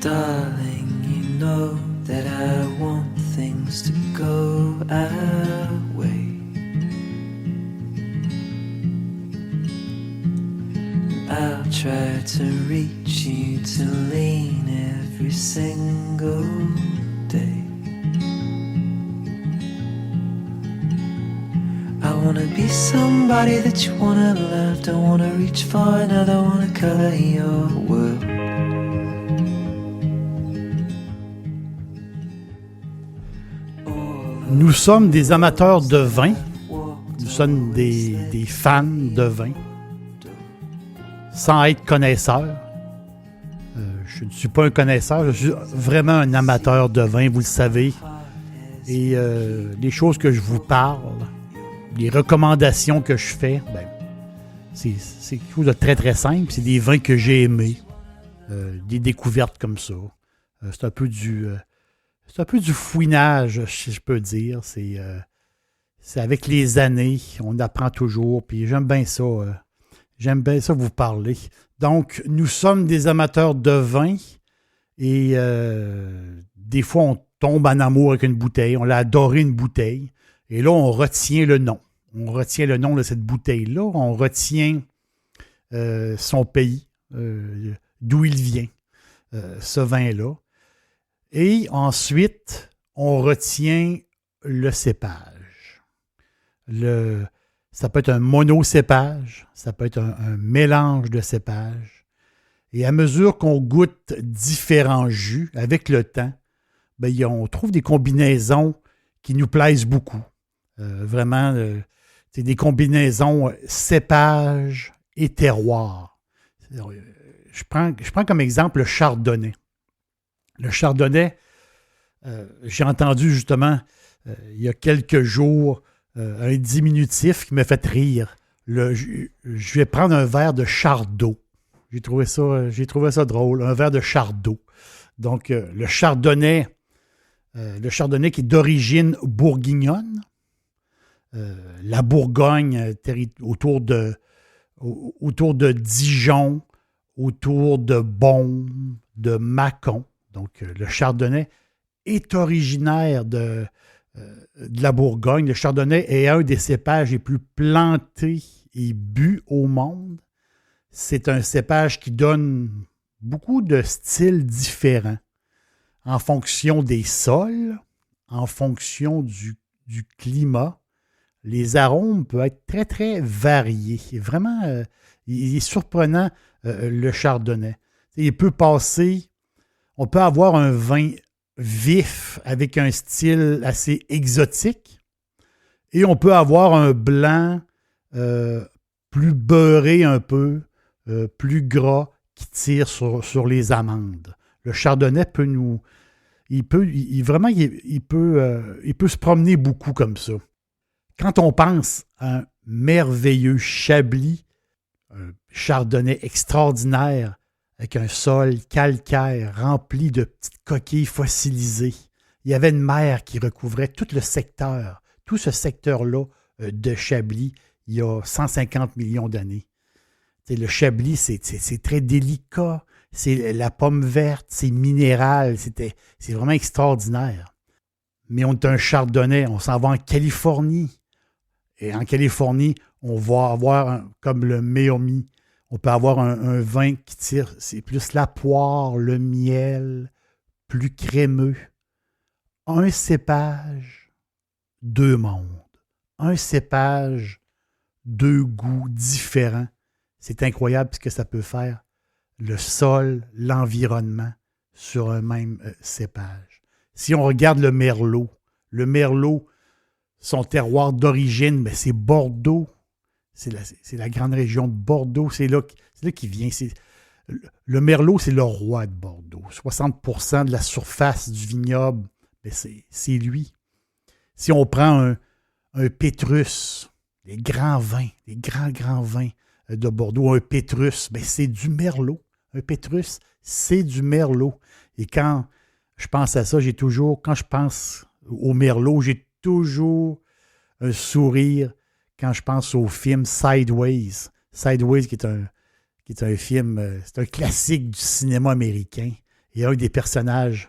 Darling, you know that I want things to go our way. I'll try to reach you to lean every single day. I wanna be somebody that you wanna love. Don't wanna reach far another, wanna color your world. Nous sommes des amateurs de vin. Nous sommes des fans de vin. Sans être connaisseur. Je ne suis pas un connaisseur, je suis vraiment un amateur de vin, vous le savez. Et les choses que je vous parle, les recommandations que je fais, c'est quelque chose de très très simple. C'est des vins que j'ai aimés, des découvertes comme ça. C'est un peu du fouinage, si je peux dire. C'est avec les années, on apprend toujours. Puis j'aime bien ça. J'aime bien ça vous parler. Donc, nous sommes des amateurs de vin et des fois, on tombe en amour avec une bouteille. On l'a adoré une bouteille. Et là, on retient le nom. On retient le nom de cette bouteille-là. On retient son pays, d'où il vient, ce vin-là. Et ensuite, on retient le cépage. Ça peut être un monocépage, ça peut être un mélange de cépages. Et à mesure qu'on goûte différents jus, avec le temps, on trouve des combinaisons qui nous plaisent beaucoup. Vraiment, c'est des combinaisons cépage et terroir. Je prends comme exemple le chardonnay. Le chardonnay, j'ai entendu justement il y a quelques jours un diminutif qui m'a fait rire. Je vais prendre un verre de chardot. J'ai trouvé ça drôle, un verre de chardot. Donc, le chardonnay qui est d'origine bourguignonne. La Bourgogne, autour de Dijon, autour de Beaume, de Mâcon. Donc, le chardonnay est originaire de la Bourgogne. Le chardonnay est un des cépages les plus plantés et bu au monde. C'est un cépage qui donne beaucoup de styles différents en fonction des sols, en fonction du climat. Les arômes peuvent être très, très variés. Vraiment, il est surprenant, le chardonnay. On peut avoir un vin vif avec un style assez exotique et on peut avoir un blanc plus beurré un peu, plus gras qui tire sur les amandes. Le chardonnay peut il peut se promener beaucoup comme ça. Quand on pense à un merveilleux chablis, un chardonnay extraordinaire, avec un sol calcaire rempli de petites coquilles fossilisées. Il y avait une mer qui recouvrait tout ce secteur-là de Chablis, il y a 150 millions d'années. Le Chablis, c'est très délicat, c'est la pomme verte, c'est minéral, c'est vraiment extraordinaire. Mais on est un chardonnay, on s'en va en Californie. Et en Californie, on va avoir, comme le Meiomi, on peut avoir un vin qui tire, c'est plus la poire, le miel, plus crémeux. Un cépage, deux mondes. Un cépage, deux goûts différents. C'est incroyable ce que ça peut faire. Le sol, l'environnement sur un même cépage. Si on regarde le merlot, son terroir d'origine, c'est Bordeaux. C'est la grande région de Bordeaux. C'est là qu'il vient. Le merlot, c'est le roi de Bordeaux. 60% de la surface du vignoble, c'est lui. Si on prend un Pétrus, les grands vins, les grands vins de Bordeaux, un Pétrus, c'est du merlot. Un Pétrus, c'est du merlot. Et quand je pense à ça, quand je pense au merlot, j'ai toujours un sourire quand je pense au film Sideways. Sideways qui est un film, c'est un classique du cinéma américain. Il y a un des personnages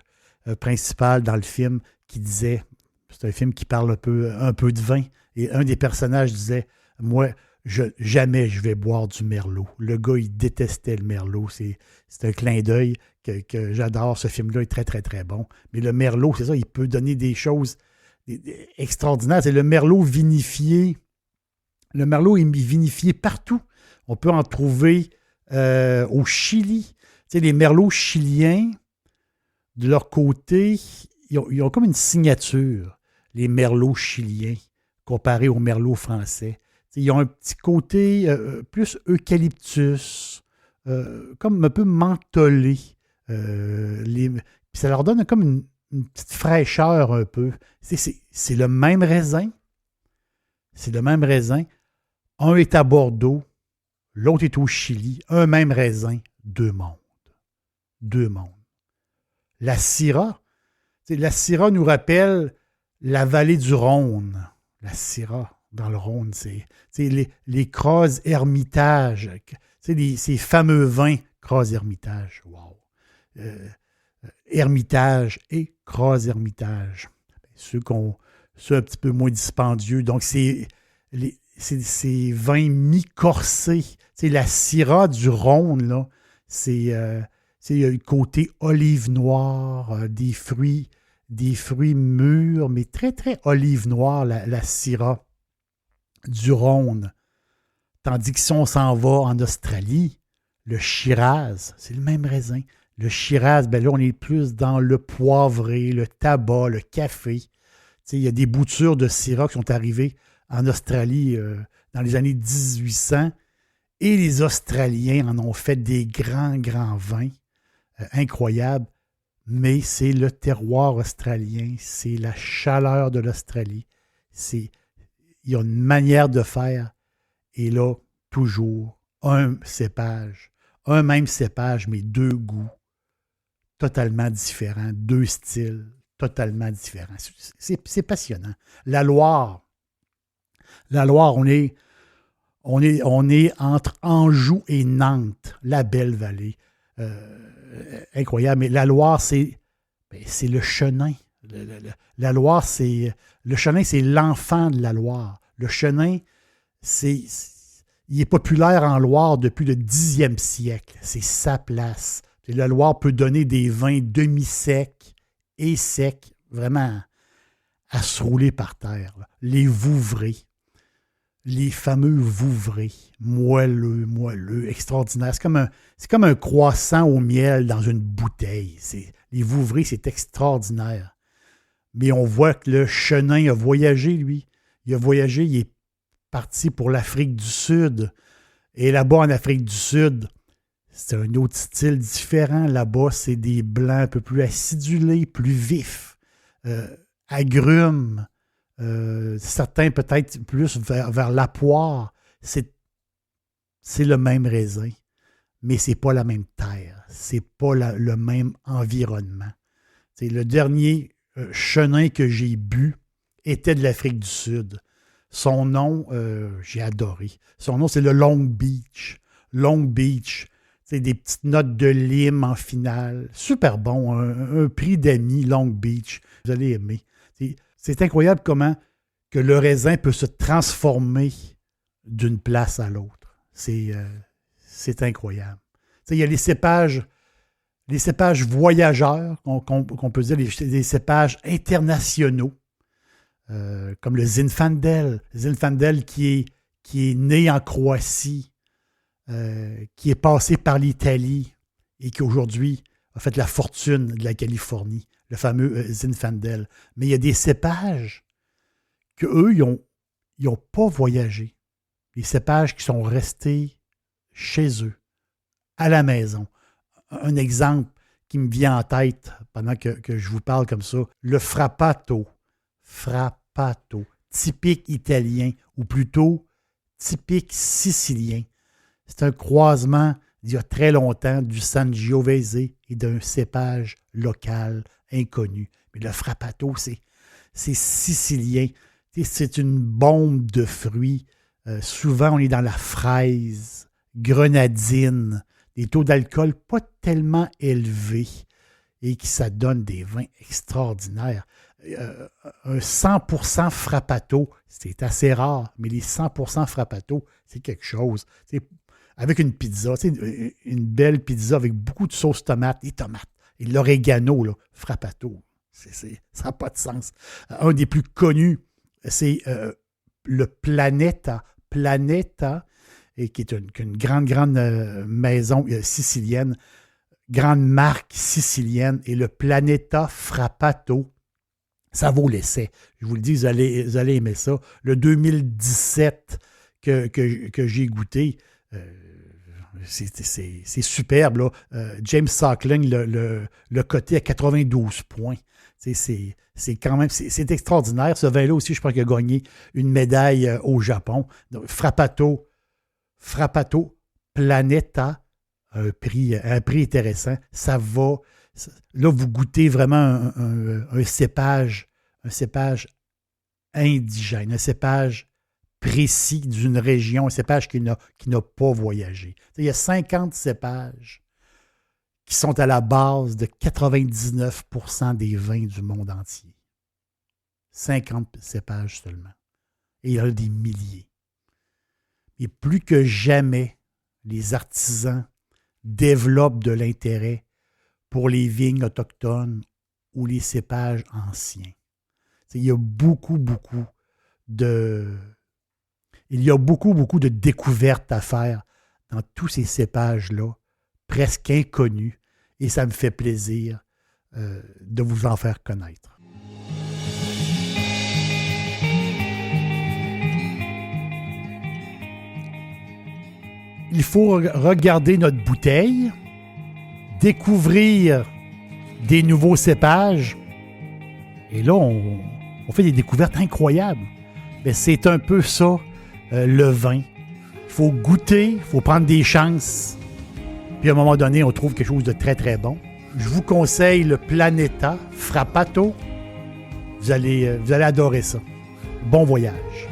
principaux dans le film qui disait, c'est un film qui parle un peu de vin, et un des personnages disait, moi, jamais je vais boire du Merlot. Le gars, il détestait le Merlot. C'est un clin d'œil que j'adore. Ce film-là est très, très, très bon. Mais le Merlot, c'est ça, il peut donner des choses extraordinaires. C'est le Merlot vinifié. Le Merlot est vinifié partout. On peut en trouver au Chili. Tu sais, les Merlots chiliens, de leur côté, ils ont comme une signature, les Merlots chiliens, comparés aux Merlots français. Ils ont un petit côté plus eucalyptus, comme un peu mentholé. Puis ça leur donne comme une petite fraîcheur un peu. C'est le même raisin. C'est le même raisin. Un est à Bordeaux, l'autre est au Chili. Un même raisin, deux mondes. Deux mondes. La Syrah nous rappelle la vallée du Rhône. La Syrah. Dans le Rhône, c'est les Crozes Hermitage, ces fameux vins Crozes Hermitage. Wow! Hermitage et Crozes Hermitage. Ceux un petit peu moins dispendieux. Donc, c'est ces vins mi-corsés. La Syrah du Rhône, là, il y a le côté olive noire, des fruits mûrs, mais très, très olive noire, la Syrah du Rhône. Tandis que si on s'en va en Australie, le Shiraz, c'est le même raisin. Le Shiraz, ben là, on est plus dans le poivré, le tabac, le café. Il y a des boutures de Syrah qui sont arrivées en Australie dans les années 1800 et les Australiens en ont fait des grands, grands vins incroyables. Mais c'est le terroir australien, c'est la chaleur de l'Australie. Il y a une manière de faire, et là, toujours, un même cépage, mais deux goûts totalement différents, deux styles totalement différents. C'est passionnant. La Loire, on est entre Anjou et Nantes, la belle vallée. Incroyable, mais la Loire, c'est le Chenin. La Loire, le Chenin, c'est l'enfant de la Loire. Le Chenin, il est populaire en Loire depuis le 10e siècle. C'est sa place. La Loire peut donner des vins demi-secs et secs, vraiment à se rouler par terre. Là. Les Vouvray, les fameux Vouvray, moelleux, extraordinaires. C'est comme un croissant au miel dans une bouteille. Les Vouvray, c'est extraordinaire. Mais on voit que le Chenin a voyagé, lui. Il a voyagé, il est parti pour l'Afrique du Sud. Et là-bas, en Afrique du Sud, c'est un autre style différent. Là-bas, c'est des blancs un peu plus acidulés, plus vifs, agrumes. Certains peut-être plus vers la poire. C'est le même raisin, mais c'est pas la même terre. C'est pas le même environnement. Le dernier Chenin que j'ai bu était de l'Afrique du Sud. Son nom, j'ai adoré. Son nom, c'est le Long Beach. Long Beach. C'est des petites notes de lime en finale. Super bon. Un prix d'amis, Long Beach. Vous allez aimer. C'est incroyable comment que le raisin peut se transformer d'une place à l'autre. C'est incroyable. Il y a les cépages voyageurs, qu'on peut dire, les cépages internationaux, comme le Zinfandel. Zinfandel qui est né en Croatie, qui est passé par l'Italie et qui aujourd'hui a fait la fortune de la Californie, le fameux Zinfandel. Mais il y a des cépages qu'eux, ils n'ont pas voyagé. Les cépages qui sont restés chez eux, à la maison. Un exemple qui me vient en tête pendant que je vous parle comme ça, le Frappato. Frappato, typique italien, ou plutôt typique sicilien. C'est un croisement d'il y a très longtemps du Sangiovese et d'un cépage local inconnu. Mais le Frappato, c'est sicilien. C'est une bombe de fruits. Souvent, on est dans la fraise, grenadine, des taux d'alcool pas tellement élevés. et qui ça donne des vins extraordinaires. Un 100% Frappato, c'est assez rare, mais les 100% Frappato, c'est quelque chose. Avec une pizza, une belle pizza avec beaucoup de sauce tomate, des tomates, et l'orégano, là, Frappato, ça n'a pas de sens. Un des plus connus, c'est le Planeta. Planeta, et qui est une grande maison sicilienne, grande marque sicilienne, et le Planeta Frappato, ça vaut l'essai. Je vous le dis, vous allez aimer ça. Le 2017 que j'ai goûté, c'est superbe, là. James Suckling, le coté à 92 points. C'est quand même, c'est extraordinaire. Ce vin-là aussi, je crois qu'il a gagné une médaille au Japon. Donc, Frappato Planeta, un prix intéressant. Ça va. Là, vous goûtez vraiment un cépage indigène, un cépage précis d'une région, un cépage qui n'a pas voyagé. Il y a 50 cépages qui sont à la base de 99% des vins du monde entier. 50 cépages seulement. Et il y en a des milliers. Et plus que jamais, les artisans développent de l'intérêt pour les vignes autochtones ou les cépages anciens. Il y a beaucoup de découvertes à faire dans tous ces cépages-là, presque inconnus, et ça me fait plaisir de vous en faire connaître. Il faut regarder notre bouteille, découvrir des nouveaux cépages, et là, on fait des découvertes incroyables. Mais c'est un peu ça, le vin. Il faut goûter, il faut prendre des chances. Puis à un moment donné, on trouve quelque chose de très, très bon. Je vous conseille le Planeta Frappato. Vous allez adorer ça. Bon voyage.